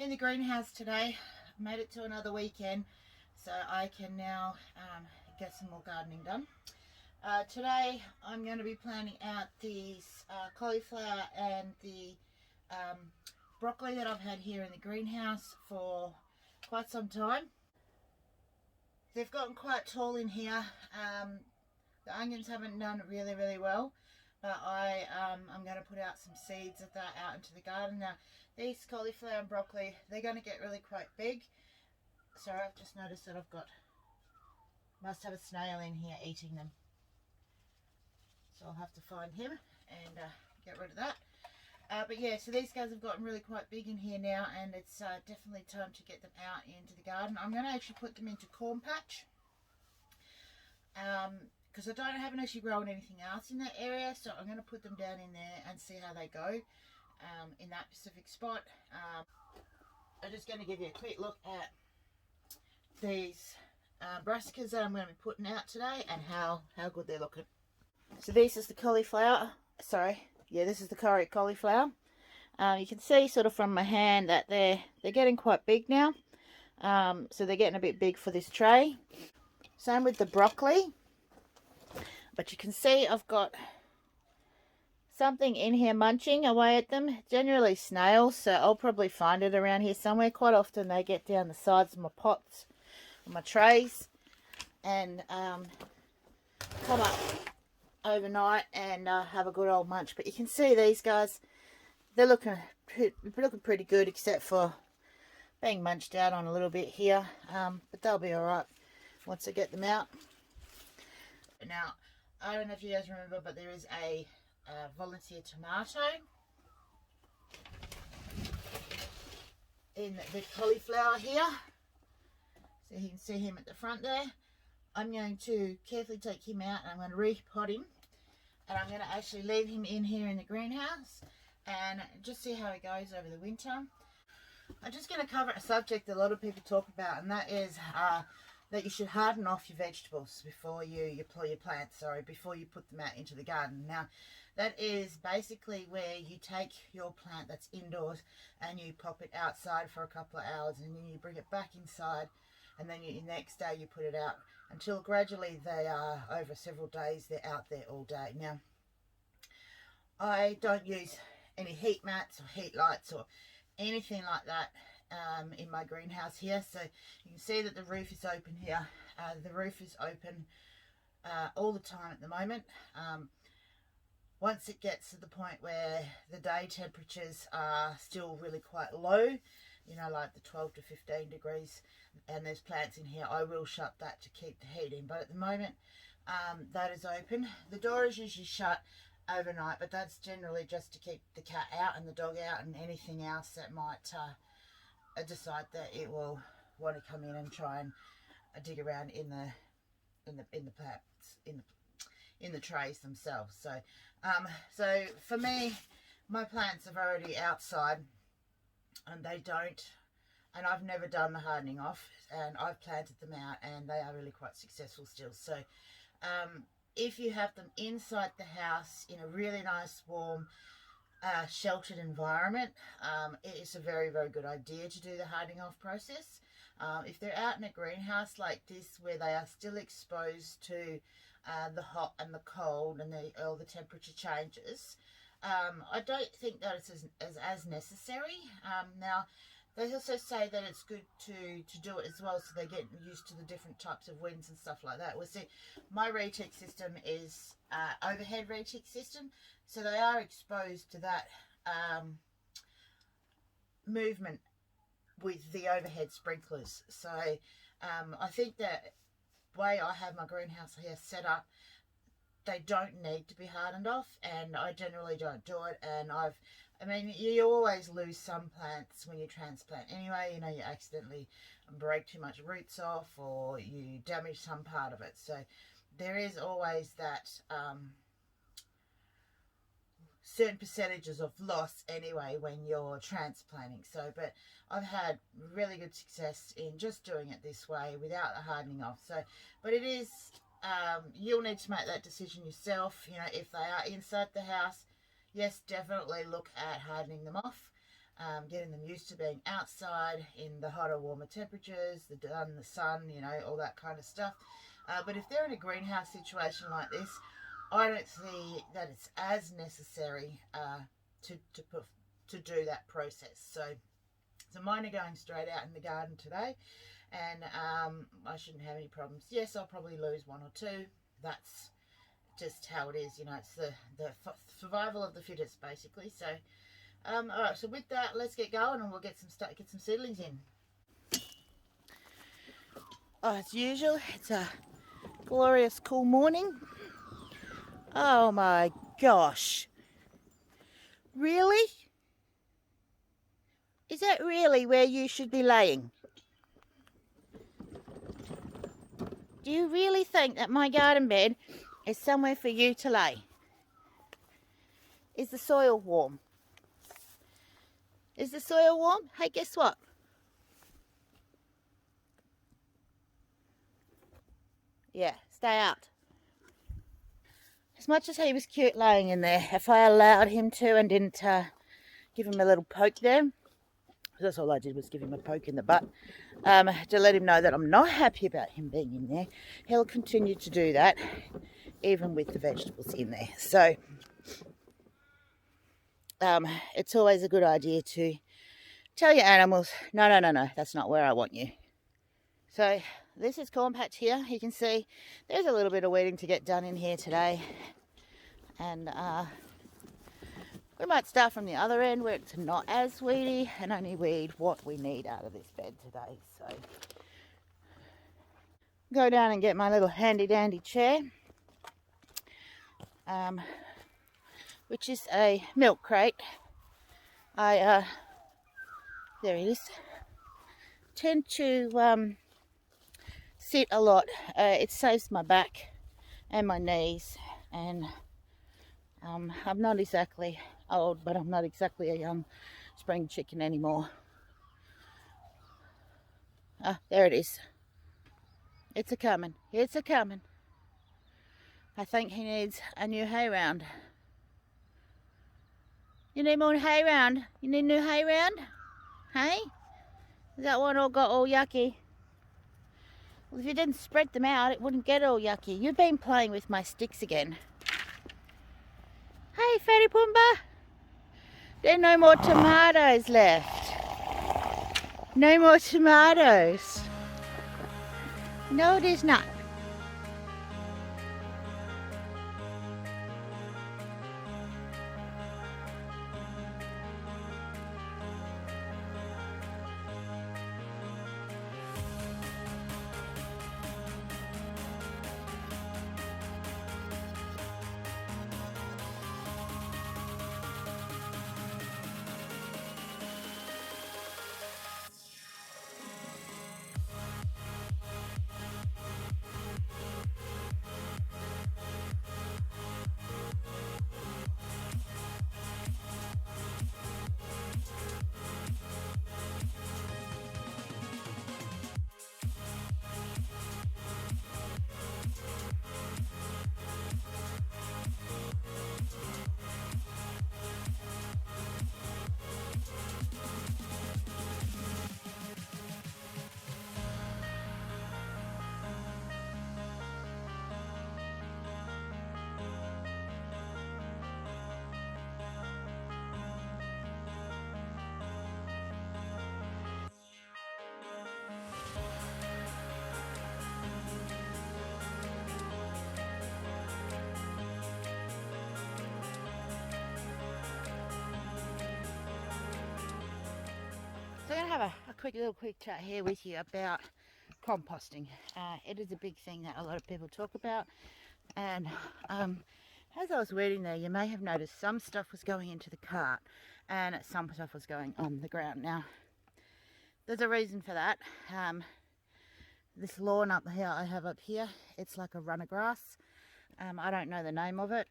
in the greenhouse today. Made it to another weekend, so I can now get some more gardening done. Today I'm going to be planting out these cauliflower and the broccoli that I've had here in the greenhouse for quite some time. They've gotten quite tall in here. The onions haven't done really well, but I'm going to put out some seeds of that out into the garden. Now these cauliflower and broccoli, they're going to get really quite big. Sorry, I've just noticed that must have a snail in here eating them, so I'll have to find him and get rid of that. But yeah, so these guys have gotten really quite big in here now, and it's definitely time to get them out into the garden. I'm going to actually put them into corn patch because I haven't actually grown anything else in that area, so I'm going to put them down in there and see how they go in that specific spot. I'm just going to give you a quick look at these brassicas that I'm going to be putting out today and how good they're looking. So this is the cauliflower. This is the cauliflower. You can see sort of from my hand that they're getting quite big now. So they're getting a bit big for this tray. Same with the broccoli. But you can see I've got something in here munching away at them. Generally snails, so I'll probably find it around here somewhere. Quite often they get down the sides of my pots, my trays, and come up overnight and have a good old munch. But you can see these guys, they're looking pretty good, except for being munched out on a little bit here, but they'll be all right once I get them out. Now I don't know if you guys remember, but there is a volunteer tomato in the cauliflower here, so you can see him at the front there. I'm going to carefully take him out and I'm going to repot him, and I'm going to actually leave him in here in the greenhouse and just see how he goes over the winter. I'm just going to cover a subject that a lot of people talk about, and that is that you should harden off your vegetables before you before you put them out into the garden. Now that is basically where you take your plant that's indoors and you pop it outside for a couple of hours, and then you bring it back inside, and then the next day you put it out until gradually they are, over several days, they're out there all day. Now I don't use any heat mats or heat lights or anything like that in my greenhouse here, so you can see that the roof is open here. The roof is open all the time at the moment. Once it gets to the point where the day temperatures are still really quite low, you know, like the 12 to 15 degrees, and there's plants in here, I will shut that to keep the heat in. But at the moment that is open. The door is usually shut overnight, but that's generally just to keep the cat out and the dog out and anything else that might decide that it will want to come in and try and dig around in the plants, in the trays themselves. So for me, my plants are already outside, and I've never done the hardening off, and I've planted them out and they are really quite successful still. So if you have them inside the house in a really nice warm sheltered environment, it is a very good idea to do the hardening off process. If they're out in a greenhouse like this, where they are still exposed to the hot and the cold and all the temperature changes, I don't think that it's as necessary. Now they also say that it's good to do it as well, so they get used to the different types of winds and stuff like that. Well, see, my retic system is overhead retic system, so they are exposed to that movement with the overhead sprinklers. So I think that way I have my greenhouse here set up, they don't need to be hardened off, and I generally don't do it. And I mean, you always lose some plants when you transplant anyway. You know, you accidentally break too much roots off, or you damage some part of it. So there is always that certain percentages of loss anyway when you're transplanting. So, but I've had really good success in just doing it this way without the hardening off. So, but it is, you'll need to make that decision yourself. You know, if they are inside the house, yes, definitely look at hardening them off. getting them used to being outside in the hotter, warmer temperatures, the sun, you know, all that kind of stuff. But if they're in a greenhouse situation like this, I don't see that it's as necessary to do that process. So mine are going straight out in the garden today, and I shouldn't have any problems. Yes, I'll probably lose one or two. That's just how it is, you know. It's the survival of the fittest, basically. So all right, so with that, let's get going, and we'll get some seedlings in. As usual, it's a glorious cool morning. Oh my gosh, really? Is that really where you should be laying? Do you really think that my garden bed is somewhere for you to lay? Is the soil warm? Is the soil warm? Hey, guess what? Yeah, stay out. As much as he was cute laying in there, if I allowed him to and didn't give him a little poke there, that's all I did was give him a poke in the butt, to let him know that I'm not happy about him being in there, he'll continue to do that, even with the vegetables in there. So it's always a good idea to tell your animals, no, that's not where I want you. So this is corn patch here. You can see there's a little bit of weeding to get done in here today, and we might start from the other end where it's not as weedy and only weed what we need out of this bed today. So go down and get my little handy dandy chair, which is a milk crate. There it is. Tend to sit a lot. It saves my back and my knees, and I'm not exactly old, but I'm not exactly a young spring chicken anymore. There it is. It's a-coming. It's a-coming. I think he needs a new hay round. You need more hay round? You need a new hay round? Hey? That one all got all yucky. Well, if you didn't spread them out, it wouldn't get all yucky. You've been playing with my sticks again. Hey, Fatty Pumbaa. There are no more tomatoes left. No more tomatoes. No, there's not. So I'm going to have a quick chat here with you about composting. It is a big thing that a lot of people talk about, and as I was reading there, you may have noticed some stuff was going into the cart and some stuff was going on the ground. Now, there's a reason for that. This lawn up here I have up here, it's like a run of grass. I don't know the name of it.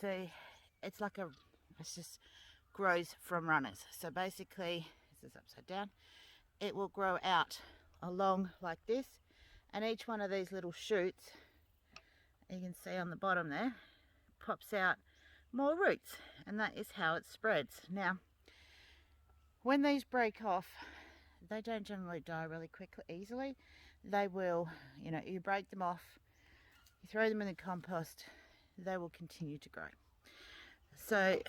So it's like it's just grows from runners. So basically, this is upside down, it will grow out along like this, and each one of these little shoots, you can see on the bottom there, pops out more roots, and that is how it spreads. Now, when these break off, they don't generally die really quickly, easily. They will, you know, you break them off, you throw them in the compost, they will continue to grow. So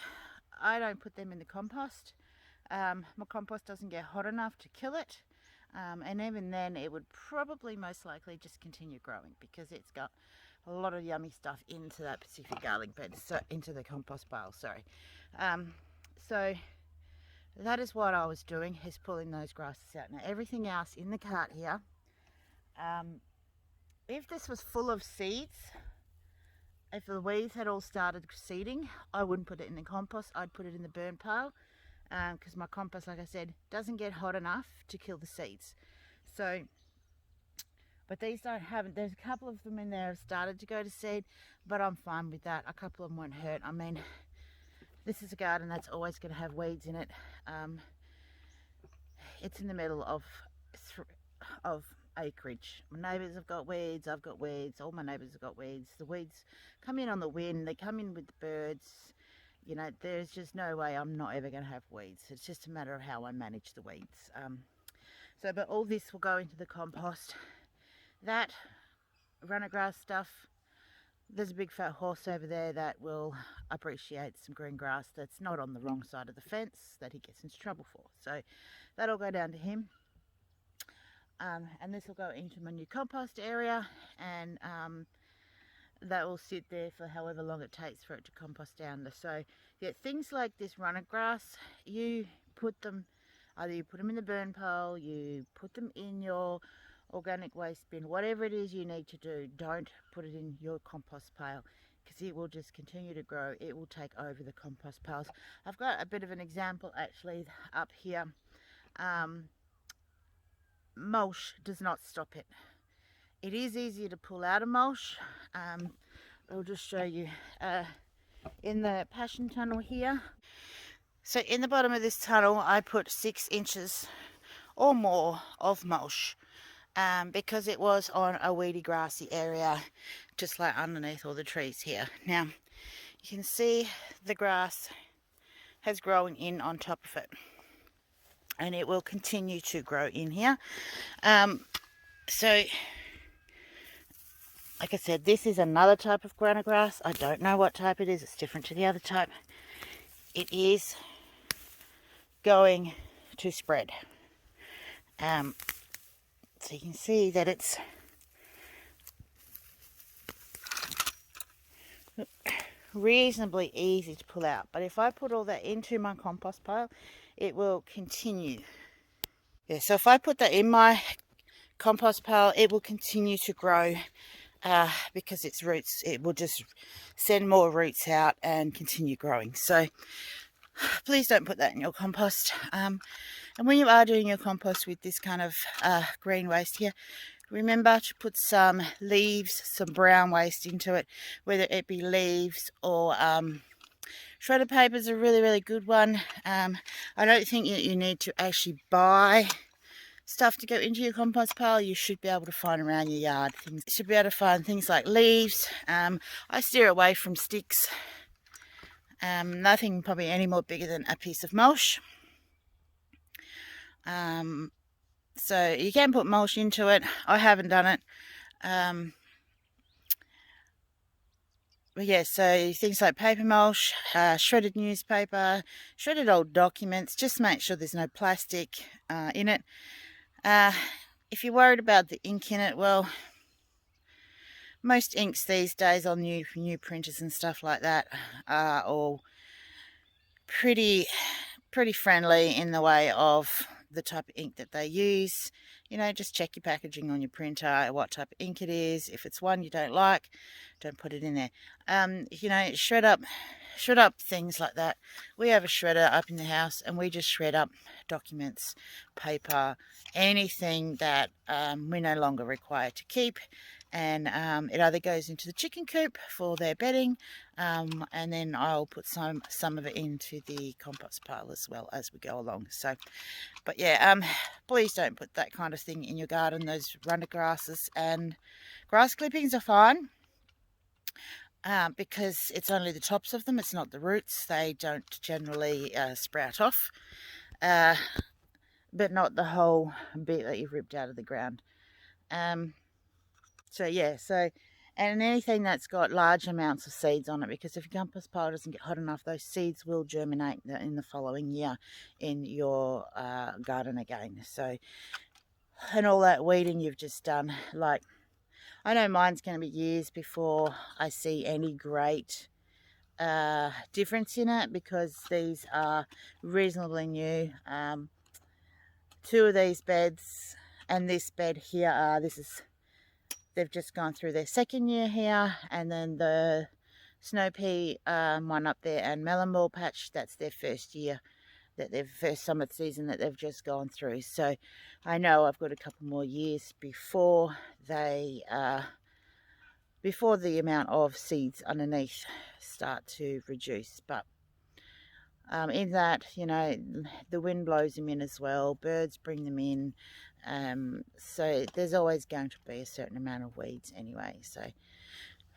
I don't put them in the compost. My compost doesn't get hot enough to kill it, and even then it would probably most likely just continue growing because it's got a lot of yummy stuff into that Pacific garlic bed, so into the compost pile, sorry. So that is what I was doing, is pulling those grasses out. Now everything else in the cart here, if this was full of seeds, if the weeds had all started seeding, I wouldn't put it in the compost, I'd put it in the burn pile, because my compost, like I said, doesn't get hot enough to kill the seeds. So, but these haven't, there's a couple of them in there have started to go to seed, but I'm fine with that. A couple of them won't hurt. I mean, this is a garden that's always going to have weeds in it. It's in the middle of acreage. My neighbours have got weeds, I've got weeds, all my neighbours have got weeds. The weeds come in on the wind, they come in with the birds. You know, there's just no way I'm not ever going to have weeds. It's just a matter of how I manage the weeds. But all this will go into the compost. That runner grass stuff, there's a big fat horse over there that will appreciate some green grass that's not on the wrong side of the fence that he gets into trouble for. So that'll go down to him. And this will go into my new compost area, and that will sit there for however long it takes for it to compost down. So yeah, things like this runner grass, you put them, either you put them in the burn pile, you put them in your organic waste bin, whatever it is you need to do, don't put it in your compost pile, because it will just continue to grow. It will take over the compost piles. I've got a bit of an example actually up here. Mulch does not stop it. It is easier to pull out a mulch. I'll just show you in the passion tunnel here. So in the bottom of this tunnel I put 6 inches or more of mulch, because it was on a weedy grassy area just like underneath all the trees here. Now you can see the grass has grown in on top of it, and it will continue to grow in here. So like I said, this is another type of grana grass. I don't know what type it is. It's different to the other type. It is going to spread. So you can see that it's reasonably easy to pull out. But if I put all that into my compost pile, it will continue. Yeah, so if I put that in my compost pile, it will continue to grow, because its roots, it will just send more roots out and continue growing. So please don't put that in your compost. And when you are doing your compost with this kind of green waste here, remember to put some leaves, some brown waste into it, whether it be leaves or shredded paper is a really, really good one. I don't think that you need to actually buy stuff to go into your compost pile. You should be able to find around your yard. You should be able to find things like leaves. I steer away from sticks. Nothing probably any more bigger than a piece of mulch. So you can put mulch into it. I haven't done it. But yeah, so things like paper mulch, shredded newspaper, shredded old documents. Just make sure there's no plastic in it. If you're worried about the ink in it, well, most inks these days on new printers and stuff like that are all pretty friendly in the way of the type of ink that they use. You know, just check your packaging on your printer, what type of ink it is. If it's one you don't like, don't put it in there. You know, shred up things like that. We have a shredder up in the house, and we just shred up documents, paper, anything that we're no longer required to keep. And it either goes into the chicken coop for their bedding, and then I'll put some of it into the compost pile as well as we go along. So, but yeah, please don't put that kind of thing in your garden. Those runner grasses and grass clippings are fine. because it's only the tops of them, it's not the roots. They don't generally sprout off, but not the whole bit that you've ripped out of the ground. So yeah, and anything that's got large amounts of seeds on it, because if your compost pile doesn't get hot enough, those seeds will germinate in the following year in your garden again. So, and all that weeding you've just done, like, I know mine's going to be years before I see any great difference in it, because these are reasonably new. 2 of these beds and this bed here they've just gone through their 2nd year here, and then the snow pea one up there and melon ball patch, that's their 1st year, first summer season that they've just gone through. So I know I've got a couple more years before they before the amount of seeds underneath start to reduce. But in that, you know, the wind blows them in as well, birds bring them in, so there's always going to be a certain amount of weeds anyway. So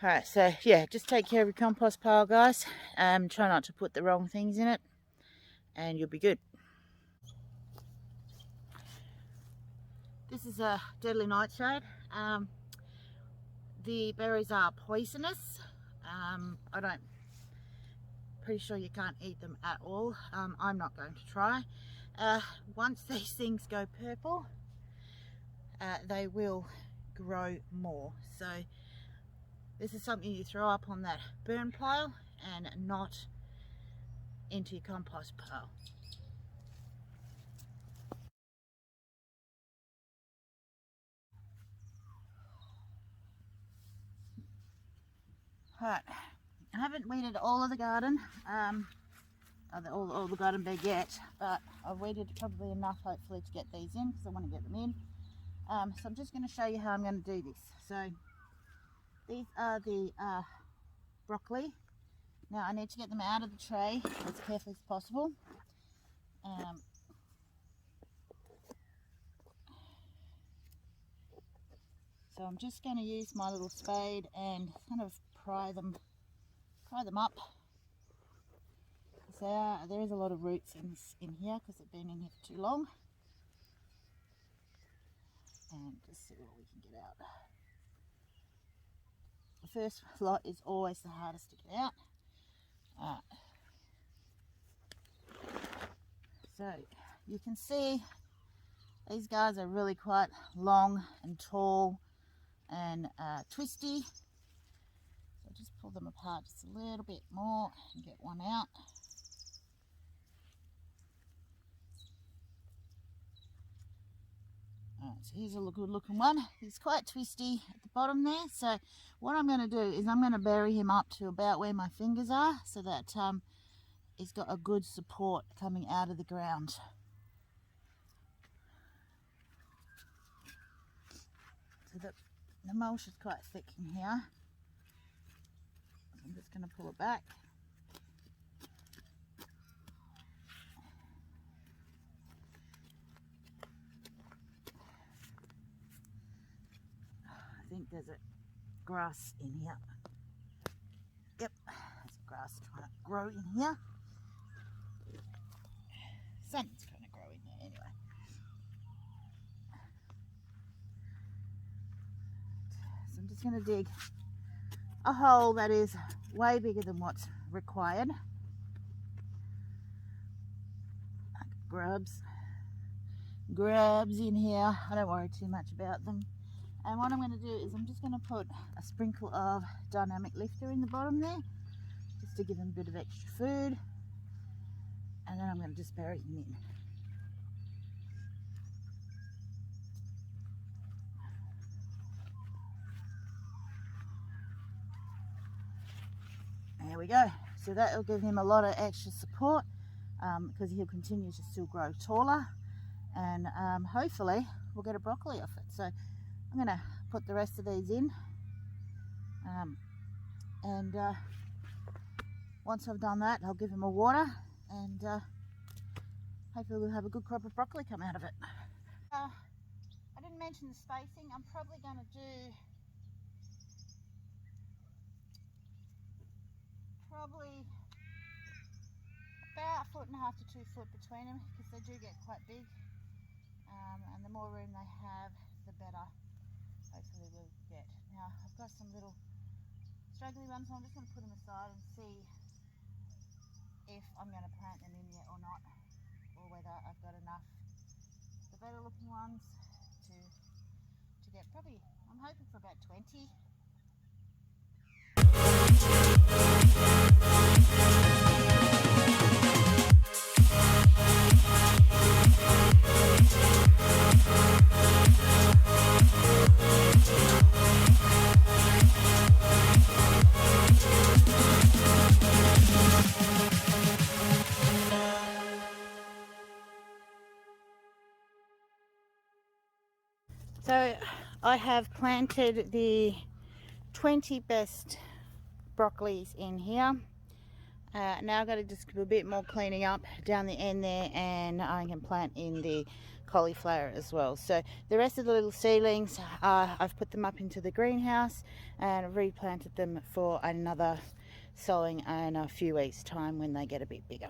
alright, so yeah, just take care of your compost pile, guys. Try not to put the wrong things in it and you'll be good. This is a deadly nightshade. The berries are poisonous. Pretty sure you can't eat them at all. I'm not going to try. Once these things go purple, they will grow more. So this is something you throw up on that burn pile and not into your compost pile. Right, I haven't weeded all of the garden, all the garden bed yet, but I've weeded probably enough hopefully to get these in, because I want to get them in. So I'm just going to show you how I'm going to do this. So these are the broccoli. Now I need to get them out of the tray as carefully as possible. So I'm just going to use my little spade and kind of pry them up. So there is a lot of roots in here because they've been in here for too long. And just see what we can get out. The first lot is always the hardest to get out. So you can see these guys are really quite long and tall and twisty. So just pull them apart just a little bit more and get one out. Alright, so here's a good looking one. He's quite twisty at the bottom there. So what I'm going to do is I'm going to bury him up to about where my fingers are, so that he's got a good support coming out of the ground. So the mulch is quite thick in here. I'm just going to pull it back. I think there's a grass in here. Yep, there's grass trying to grow in here. Something's trying to grow in here anyway. So I'm just going to dig a hole that is way bigger than what's required. Grubs in here. I don't worry too much about them. And what I'm going to do is I'm just going to put a sprinkle of dynamic lifter in the bottom there, just to give them a bit of extra food. And then I'm going to just bury him in. There we go. So that will give him a lot of extra support, because he'll continue to still grow taller, and hopefully we'll get a broccoli off it. So I'm going to put the rest of these in, and once I've done that, I'll give him a water, and hopefully we'll have a good crop of broccoli come out of it. I didn't mention the spacing. I'm probably going to do probably about 1.5 to 2 foot between them, because they do get quite big, and the more room they have, the better hopefully we'll get. Now I've got some little straggly ones, so I'm just going to put them aside and see if I'm going to plant them in yet or not, or whether I've got enough the better looking ones to get. Probably I'm hoping for about 20. So I have planted the 20 best broccolis in here. Now I've got to just do a bit more cleaning up down the end there, and I can plant in the cauliflower as well. So the rest of the little seedlings, I've put them up into the greenhouse and replanted them for another sowing in a few weeks time when they get a bit bigger.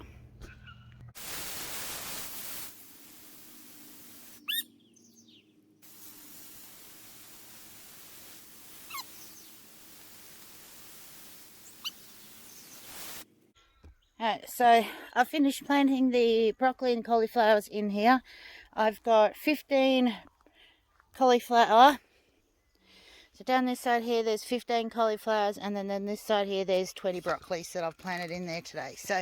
So I've finished planting the broccoli and cauliflowers in here. I've got 15 cauliflower. So down this side here there's 15 cauliflowers, and then this side here there's 20 broccolis that I've planted in there today. So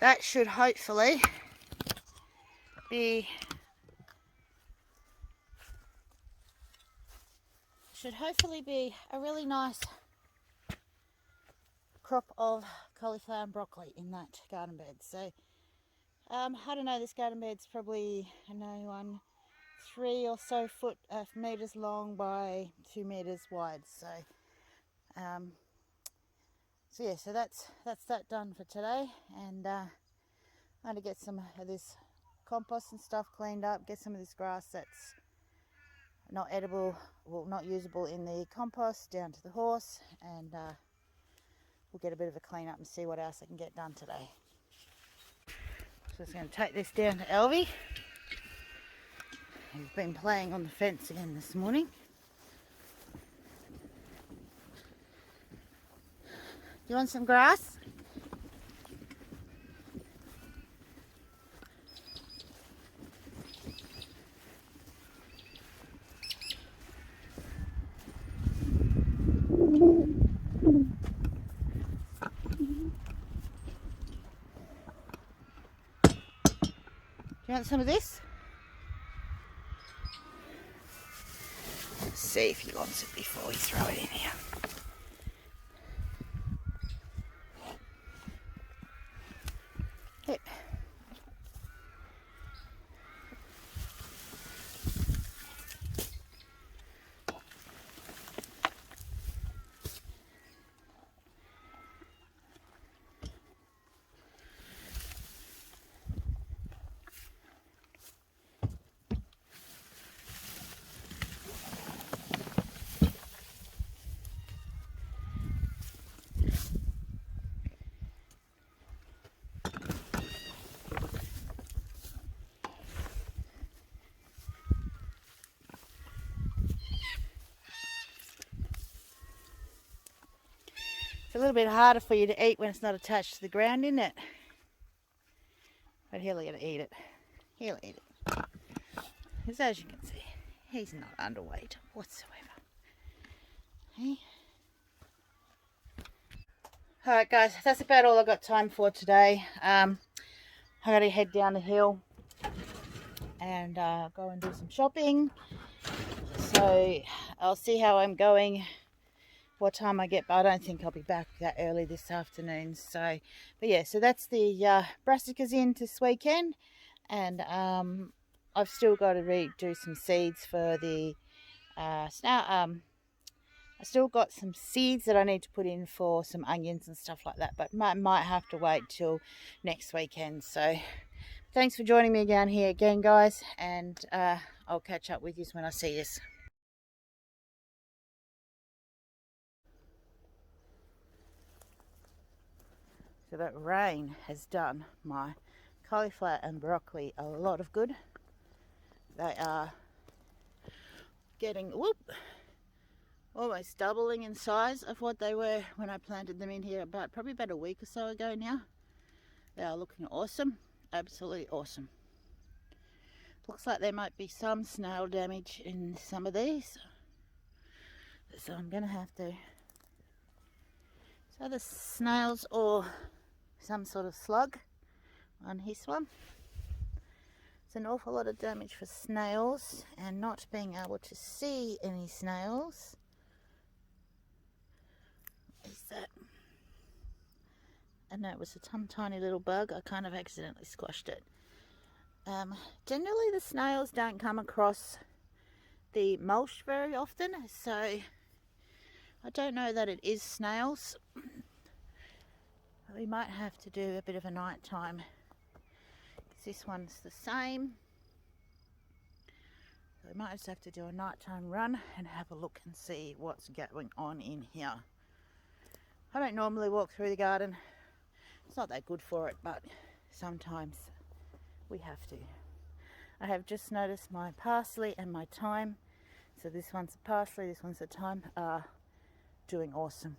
that should hopefully be a really nice crop of cauliflower and broccoli in that garden bed. So I don't know, this garden bed's probably 3 or so meters long by 2 meters wide. So yeah, so that's that done for today, and I'm going to get some of this compost and stuff cleaned up, get some of this grass that's not edible, well, not usable in the compost down to the horse, and we'll get a bit of a clean up and see what else I can get done today. So I'm going to take this down to Elvie. He's been playing on the fence again this morning. Do you want some grass? Do you want some of this? Let's see if he wants it before we throw it in here. Yep. A little bit harder for you to eat when it's not attached to the ground, isn't it? But he'll eat it. He'll eat it. Because as you can see, he's not underweight whatsoever. Hey? Alright guys, that's about all I've got time for today. I got to head down the hill and go and do some shopping. So I'll see how I'm going, what time I get, but I don't think I'll be back that early this afternoon. So, but yeah, so that's the brassicas in this weekend, and I've still got to redo some seeds for the I still got some seeds that I need to put in for some onions and stuff like that, but might have to wait till next weekend. So thanks for joining me down here again, guys, and I'll catch up with you when I see you. So that rain has done my cauliflower and broccoli a lot of good. They are getting almost doubling in size of what they were when I planted them in here probably about a week or so ago now. They are looking awesome, absolutely awesome. Looks like there might be some snail damage in some of these, so I'm gonna have to. So the snails or some sort of slug on this one. It's an awful lot of damage for snails, and not being able to see any snails. What is that? I know it was a tiny little bug. I kind of accidentally squashed it. Generally the snails don't come across the mulch very often, so I don't know that it is snails. We might have to do a bit of a night time. This one's the same. So we might just have to do a nighttime run and have a look and see what's going on in here. I don't normally walk through the garden. It's not that good for it, but sometimes we have to. I have just noticed my parsley and my thyme. So this one's a parsley, this one's a thyme, are doing awesome.